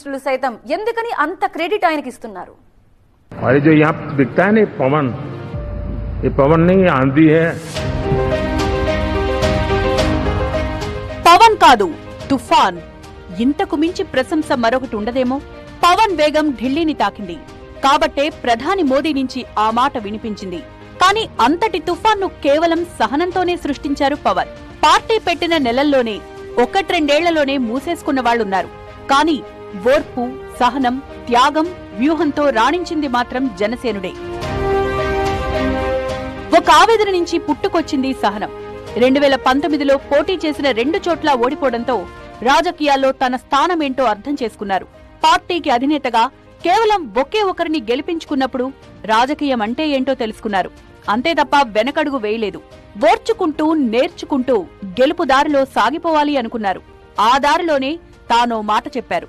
మినిస్టర్లు సైతం ఎందుకని అంత క్రెడిట్ ఆయనకి ఇస్తున్నారు? और जो यहाँ दिखता है ना पवन, ये पवन नहीं आंधी है। పవన్ కాదు తుఫాన్. ఇంతకు మించి ప్రశంస మరొకటి ఉండదేమో. పవన్ వేగం ఢిల్లీని తాకింది కాబట్టే ప్రధాని మోదీ నుంచి ఆ మాట వినిపించింది. కానీ అంతటి తుఫాన్ను కేవలం సహనంతోనే సృష్టించారు పవన్. పార్టీ పెట్టిన నెలల్లోనే 1-2 మూసేసుకున్న వాళ్లున్నారు. కానీ ఓర్పు, సహనం, త్యాగం, వ్యూహంతో రాణించింది మాత్రం జనసేనుడే. ఒక ఆవేదన నుంచి పుట్టుకొచ్చింది సహనం. 2019లో పోటీ చేసిన 2 చోట్ల ఓడిపోవడంతో రాజకీయాల్లో తన స్థానమేంటో అర్థం చేసుకున్నారు. పార్టీకి అధినేతగా కేవలం ఒకే ఒకరిని గెలిపించుకున్నప్పుడు రాజకీయం అంటే ఏంటో తెలుసుకున్నారు. అంతే తప్ప వెనకడుగు వేయలేదు. ఓర్చుకుంటూ నేర్చుకుంటూ గెలుపు దారిలో సాగిపోవాలి అనుకున్నారు. ఆ దారిలోనే తానో మాట చెప్పారు.